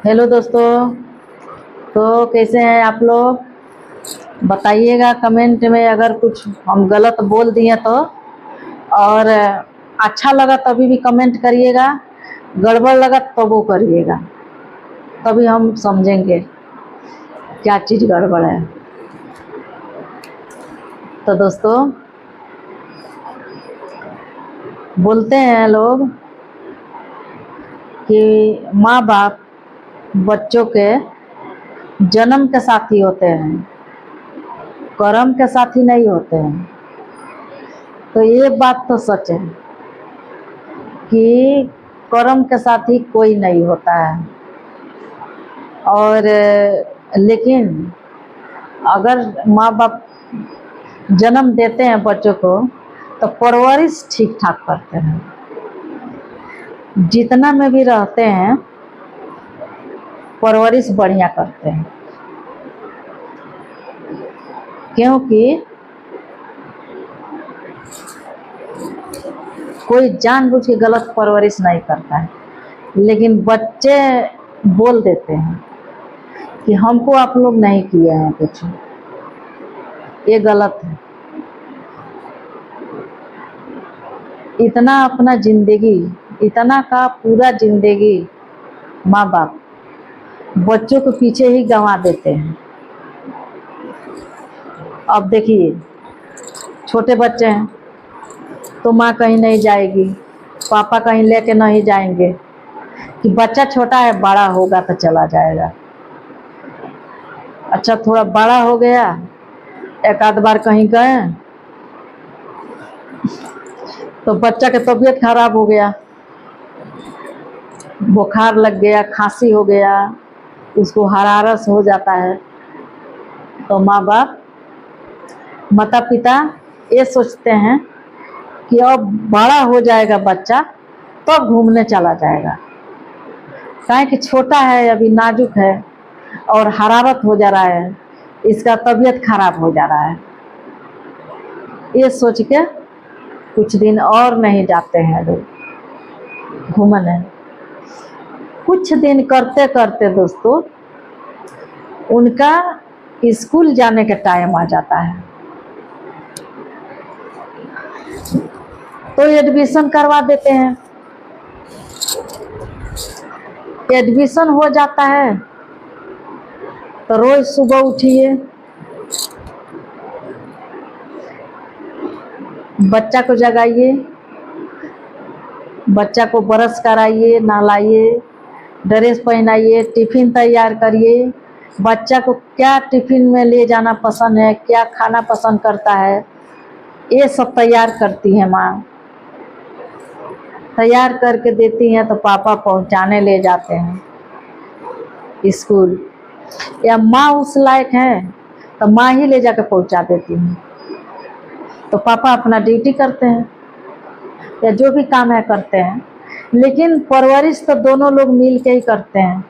Hello दोस्तों। तो कैसे हैं आप लोग? बताइएगा कमेंट में अगर कुछ हम गलत बोल दिए तो। और अच्छा लगा तभी भी कमेंट करिएगा, गड़बड़ लगा तो वो करिएगा, तभी हम समझेंगे क्या चीज़ गड़बड़ है। तो दोस्तों, बोलते हैं लोग कि माँ बाप बच्चों के जन्म के साथी होते हैं, कर्म के साथी नहीं होते हैं। तो ये बात तो सच है कि कर्म के साथी कोई नहीं होता है। और लेकिन अगर माँ बाप जन्म देते हैं बच्चों को तो परवरिश ठीक ठाक करते हैं। जितना में भी रहते हैं परवरिश बढ़िया करते हैं, क्योंकि कोई जानबूझ के गलत परवरिश नहीं करता है। लेकिन बच्चे बोल देते हैं कि हमको आप लोग नहीं किए हैं कुछ, ये गलत है। इतना अपना जिंदगी, इतना का पूरा जिंदगी माँ बाप बच्चों के पीछे ही गंवा देते हैं। अब देखिए, छोटे बच्चे हैं तो माँ कहीं नहीं जाएगी, पापा कहीं लेके नहीं जाएंगे कि बच्चा छोटा है, बड़ा होगा तो चला जाएगा। अच्छा, थोड़ा बड़ा हो गया, एक आध बार कहीं गए तो बच्चा की तबीयत खराब हो गया, बुखार लग गया, खांसी हो गया, उसको हरारस हो जाता है, तो माँ बाप, माता पिता ये सोचते हैं कि अब बड़ा हो जाएगा बच्चा तो घूमने चला जाएगा। काहे कि छोटा है, अभी नाजुक है और हरारत हो जा रहा है, इसका तबीयत खराब हो जा रहा है। ये सोच के कुछ दिन और नहीं जाते हैं लोग घूमने। कुछ दिन करते करते दोस्तों उनका स्कूल जाने का टाइम आ जाता है, तो एडमिशन करवा देते हैं। एडमिशन हो जाता है तो रोज सुबह उठिए, बच्चा को जगाइए, बच्चा को ब्रश कराइए, नहलाइए, ड्रेस पहनाइए, टिफिन तैयार करिए। बच्चा को क्या टिफिन में ले जाना पसंद है, क्या खाना पसंद करता है, ये सब तैयार करती है माँ। तैयार करके देती हैं तो पापा पहुंचाने ले जाते हैं स्कूल, या माँ उस लायक है तो माँ ही ले जाकर पहुंचा देती है। तो पापा अपना ड्यूटी करते हैं या जो भी काम है करते हैं, लेकिन परवरिश तो दोनों लोग मिल के ही करते हैं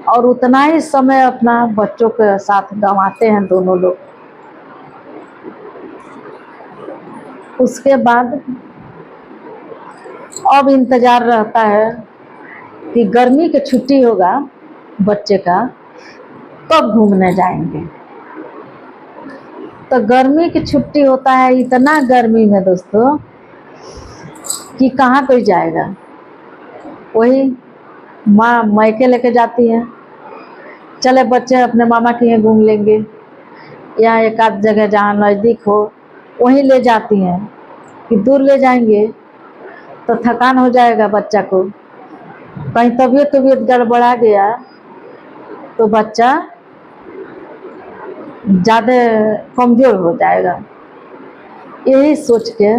और उतना ही समय अपना बच्चों के साथ गंवाते हैं दोनों लोग। उसके बाद अब इंतजार रहता है कि गर्मी की छुट्टी होगा बच्चे का, तब घूमने जाएंगे। तो गर्मी की छुट्टी होता है, इतना गर्मी में दोस्तों कि कहाँ कोई जाएगा। वही माँ मायके लेके जाती है, चले बच्चे अपने मामा के यहाँ घूम लेंगे, या एक आध जगह जहाँ नज़दीक हो वहीं ले जाती हैं। कि दूर ले जाएंगे तो थकान हो जाएगा बच्चा को, कहीं तबीयत गड़बड़ा गया तो बच्चा ज़्यादा कमज़ोर हो जाएगा। यही सोच के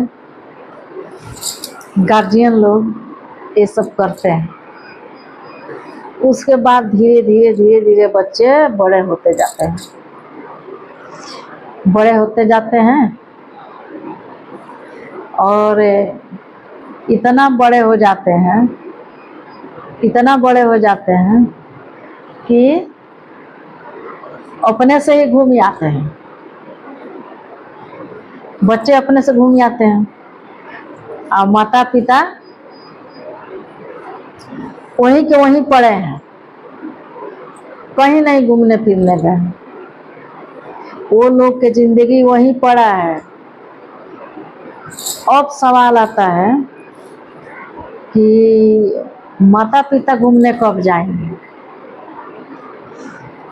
गार्जियन लोग ये सब करते हैं। उसके बाद धीरे धीरे बच्चे बड़े होते जाते हैं, बड़े होते जाते हैं और इतना बड़े हो जाते हैं, इतना बड़े हो जाते हैं कि अपने से ही घूम आते हैं। बच्चे अपने से घूम आते हैं और माता पिता वहीं के वहीं पड़े हैं। कहीं नहीं घूमने फिरने गए। वो लोग की जिंदगी वहीं पड़ा है। अब सवाल आता है कि माता पिता घूमने कब जाएंगे।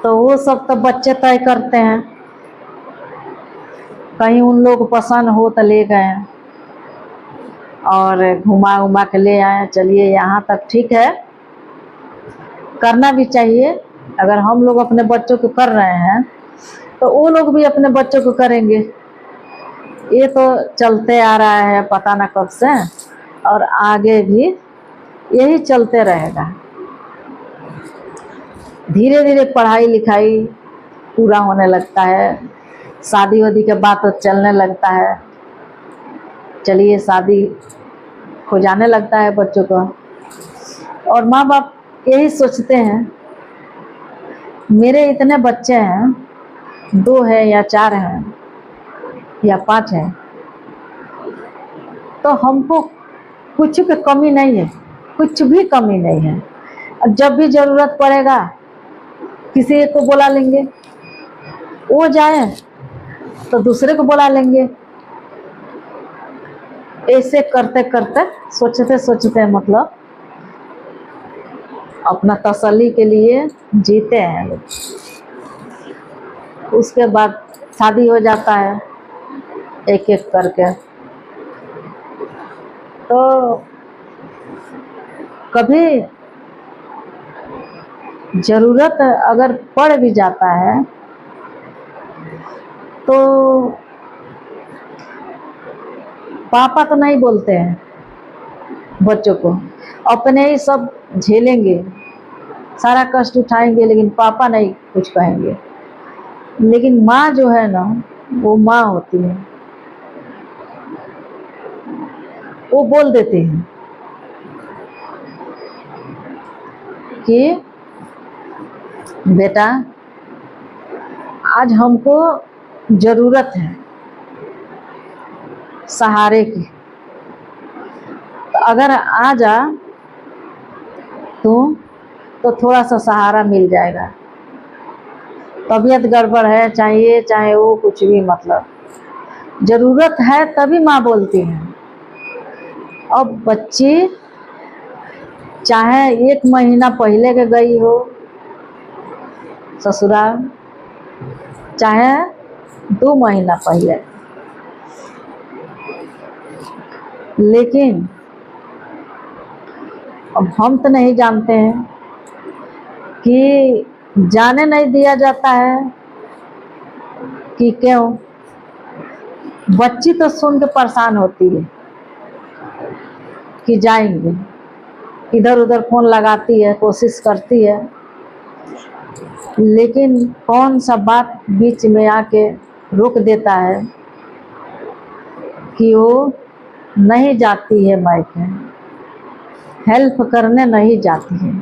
तो वो सब तो बच्चे तय करते हैं, कहीं उन लोग पसंद हो तो ले गए और घुमा उमा के ले आए। चलिए यहाँ तक ठीक है, करना भी चाहिए। अगर हम लोग अपने बच्चों को कर रहे हैं तो वो लोग भी अपने बच्चों को करेंगे। ये तो चलते आ रहा है पता ना कब से, और आगे भी यही चलते रहेगा। धीरे धीरे पढ़ाई लिखाई पूरा होने लगता है, शादी वादी के बाद तो चलने लगता है। चलिए शादी हो जाने लगता है बच्चों को, और माँ बाप यही सोचते हैं मेरे इतने बच्चे हैं, 2 है या 4 हैं या 5 हैं, तो हमको कुछ की कमी नहीं है, कुछ भी कमी नहीं है। और जब भी ज़रूरत पड़ेगा किसी एक को बुला लेंगे, वो जाए तो दूसरे को बुला लेंगे। ऐसे करते करते सोचते सोचते मतलब अपना तसल्ली के लिए जीते हैं लोग। उसके बाद शादी हो जाता है एक एक करके। तो कभी ज़रूरत अगर पड़ भी जाता है तो पापा तो नहीं बोलते हैं बच्चों को, अपने ही सब झेलेंगे, सारा कष्ट उठाएंगे, लेकिन पापा नहीं कुछ कहेंगे। लेकिन माँ जो है ना, वो माँ होती है, वो बोल देते हैं कि बेटा आज हमको ज़रूरत है सहारे की, तो अगर आ जा तो थोड़ा सा सहारा मिल जाएगा। तबीयत गड़बड़ है, चाहिए चाहे वो कुछ भी, मतलब ज़रूरत है तभी माँ बोलती है। अब बच्ची चाहे 1 महीना पहले के गई हो ससुराल, चाहे 2 महीना पहले, लेकिन अब हम तो नहीं जानते हैं कि जाने नहीं दिया जाता है कि क्यों। बच्ची तो सुन के परेशान होती है कि जाएंगे, इधर उधर फ़ोन लगाती है, कोशिश करती है, लेकिन कौन सा बात बीच में आके रोक देता है कि वो नहीं जाती है मायके, हेल्प करने नहीं जाती है।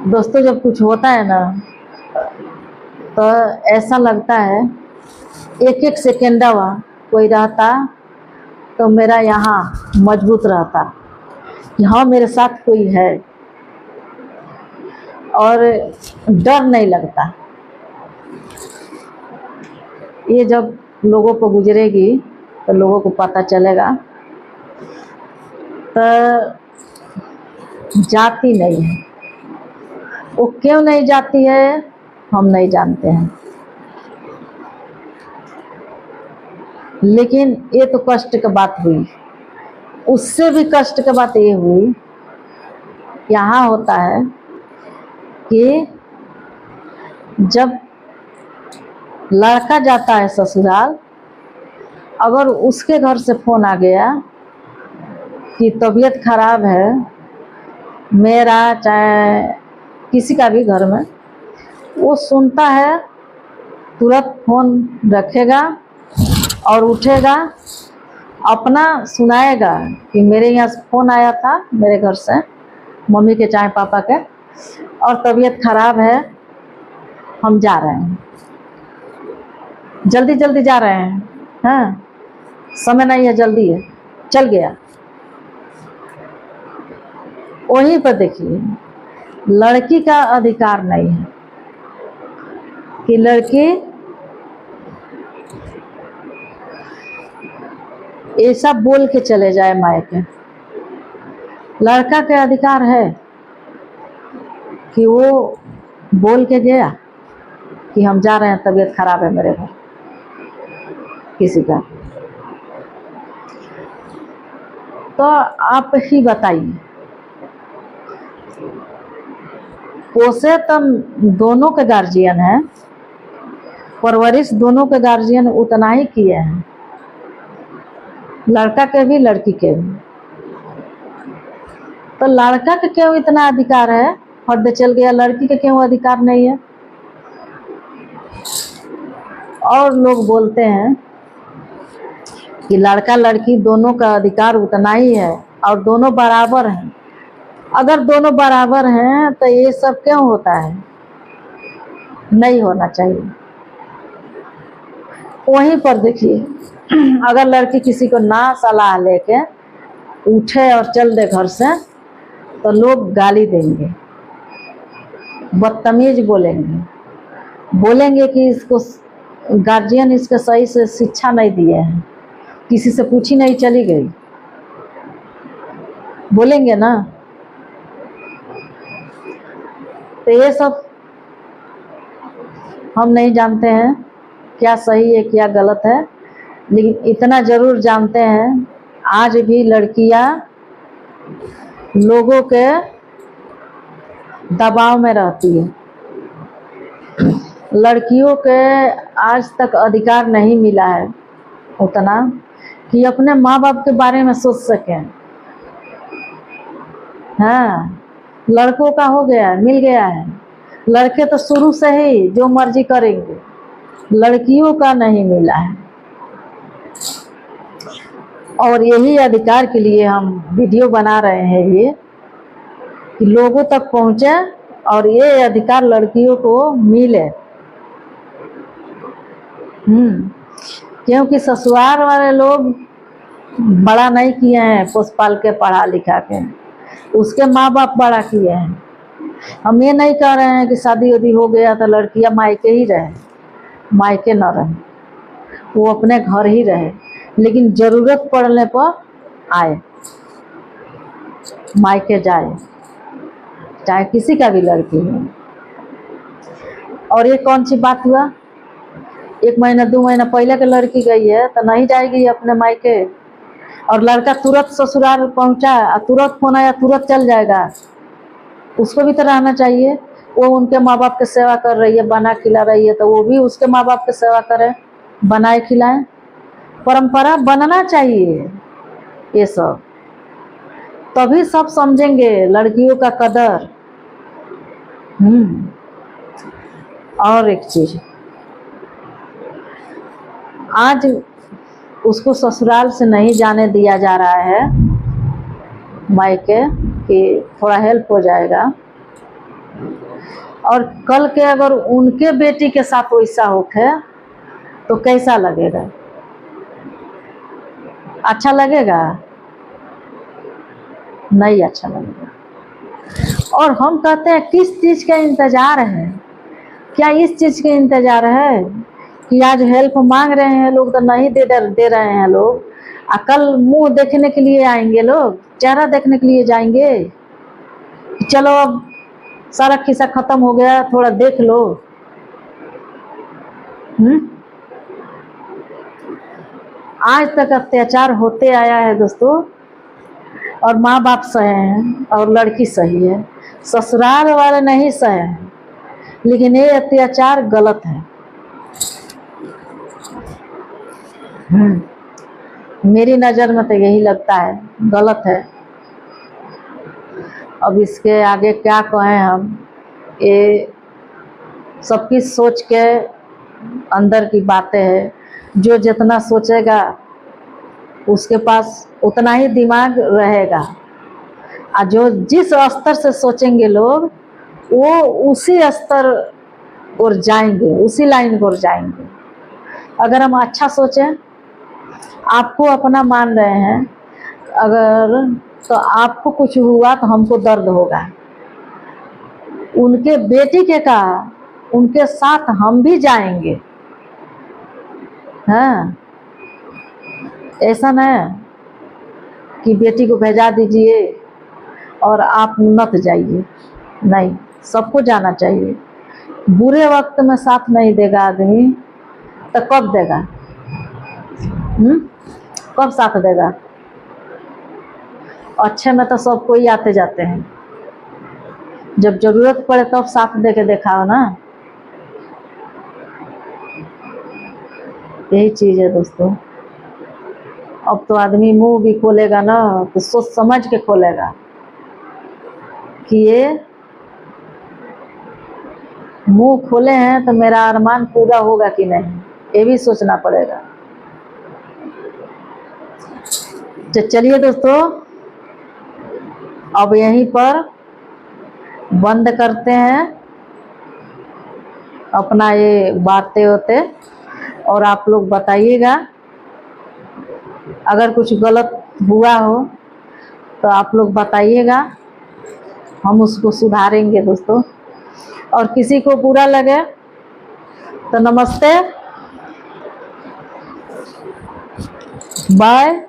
दोस्तों जब कुछ होता है ना तो ऐसा लगता है एक एक सेकेंडवा कोई रहता तो मेरा यहाँ मजबूत रहता कि हाँ मेरे साथ कोई है, और डर नहीं लगता। ये जब लोगों को गुजरेगी तो लोगों को पता चलेगा। तो जाती नहीं है, वो क्यों नहीं जाती है हम नहीं जानते हैं, लेकिन ये तो कष्ट की बात हुई। उससे भी कष्ट की बात ये हुई, यहाँ होता है कि जब लड़का जाता है ससुराल, अगर उसके घर से फ़ोन आ गया कि तबीयत खराब है मेरा, चाहे किसी का भी घर में, वो सुनता है तुरंत फ़ोन रखेगा और उठेगा, अपना सुनाएगा कि मेरे यहाँ से फ़ोन आया था मेरे घर से, मम्मी के चाहे पापा के, और तबीयत खराब है, हम जा रहे हैं, जल्दी जल्दी जा रहे हैं, हाँ समय नहीं है, जल्दी है, चल गया। वहीं पर देखिए, लड़की का अधिकार नहीं है कि लड़की ऐसा बोल के चले जाए मायके। लड़का के अधिकार है कि वो बोल के गया कि हम जा रहे हैं, तबीयत खराब है मेरे घर किसी का। तो आप ही बताइए, पोसे तो दोनों के गार्जियन हैं, परवरिश दोनों के गार्जियन उतना ही किए हैं, लड़का के भी लड़की के भी। तो लड़का के क्यों इतना अधिकार है, हद चल गया, लड़की के क्यों अधिकार नहीं है? और लोग बोलते हैं कि लड़का लड़की दोनों का अधिकार उतना ही है और दोनों बराबर हैं। अगर दोनों बराबर हैं तो ये सब क्यों होता है? नहीं होना चाहिए। वहीं पर देखिए, अगर लड़की किसी को ना सलाह लेके उठे और चल दे घर से, तो लोग गाली देंगे, बदतमीज बोलेंगे कि इसको गार्जियन इसके सही से शिक्षा नहीं दिए हैं, किसी से पूछी नहीं चली गई, बोलेंगे ना। तो ये सब हम नहीं जानते हैं क्या सही है क्या गलत है, लेकिन इतना ज़रूर जानते हैं, आज भी लड़कियां लोगों के दबाव में रहती है। लड़कियों के आज तक अधिकार नहीं मिला है उतना कि अपने माँ बाप के बारे में सोच सकें। हाँ, लड़कों का हो गया, मिल गया है। लड़के तो शुरू से ही जो मर्जी करेंगे, लड़कियों का नहीं मिला है। और यही अधिकार के लिए हम वीडियो बना रहे हैं, ये कि लोगों तक पहुँचे और ये अधिकार लड़कियों को मिले। क्योंकि ससुराल वाले लोग बड़ा नहीं किए हैं पोस पाल के पढ़ा लिखा के, उसके माँ बाप बड़ा किए हैं। हम ये नहीं कह रहे हैं कि शादी वादी हो गया तो लड़कियां मायके ही रहे, मायके न रहे, वो अपने घर ही रहे, लेकिन ज़रूरत पड़ने पर आए, मायके जाए, चाहे किसी का भी लड़की हो। और ये कौन सी बात हुआ, 1 महीना 2 महीना पहले के लड़की गई है तो नहीं जाएगी अपने मायके, और लड़का तुरंत ससुराल पहुंचा, तुरंत फोन आया, तुरंत चल जाएगा। उसको भी तो रहना चाहिए। वो उनके माँ बाप की सेवा कर रही है, बना खिला रही है, तो वो भी उसके माँ बाप की सेवा करे, बनाए खिलाएं। परंपरा बनना चाहिए ये सब, तभी सब समझेंगे लड़कियों का कदर। और एक चीज, आज उसको ससुराल से नहीं जाने दिया जा रहा है मायके, कि थोड़ा हेल्प हो जाएगा। और कल के अगर उनके बेटी के साथ वैसा होके तो कैसा लगेगा? अच्छा लगेगा? नहीं अच्छा लगेगा। और हम कहते हैं किस चीज़ का इंतज़ार है? क्या इस चीज़ का इंतज़ार है कि आज हेल्प मांग रहे हैं लोग तो नहीं दे रहे हैं लोग, कल मुंह देखने के लिए आएंगे लोग, चेहरा देखने के लिए जाएंगे, चलो अब सारा किस्सा खत्म हो गया, थोड़ा देख लो। आज तक अत्याचार होते आया है दोस्तों, और माँ बाप सहे हैं और लड़की सही है, ससुराल वाले नहीं सहे हैं, लेकिन ये अत्याचार गलत है। मेरी नज़र में तो यही लगता है गलत है। अब इसके आगे क्या कहें हम, ये सबकी सोच के अंदर की बातें हैं। जो जितना सोचेगा उसके पास उतना ही दिमाग रहेगा, और जो जिस स्तर से सोचेंगे लोग वो उसी स्तर और जाएंगे, उसी लाइन पर जाएंगे। अगर हम अच्छा सोचें, आपको अपना मान रहे हैं, अगर तो आपको कुछ हुआ तो हमको दर्द होगा। उनके बेटी के कहा, उनके साथ हम भी जाएंगे। हाँ, ऐसा न कि बेटी को भेजा दीजिए और आप नत जाइए, नहीं, सबको जाना चाहिए। बुरे वक्त में साथ नहीं देगा आदमी तो कब देगा? कब साथ देगा? अच्छे में तो सब कोई आते जाते हैं, जब जरूरत पड़े तब साथ दे के दिखाओ ना। यही चीज है दोस्तों। अब तो आदमी मुंह भी खोलेगा ना तो सोच समझ के खोलेगा कि ये मुंह खोले हैं तो मेरा अरमान पूरा होगा कि नहीं, ये भी सोचना पड़ेगा। तो चलिए दोस्तों, अब यहीं पर बंद करते हैं अपना ये बातें होते, और आप लोग बताइएगा अगर कुछ गलत हुआ हो तो आप लोग बताइएगा, हम उसको सुधारेंगे दोस्तों। और किसी को बुरा लगे तो नमस्ते, बाय।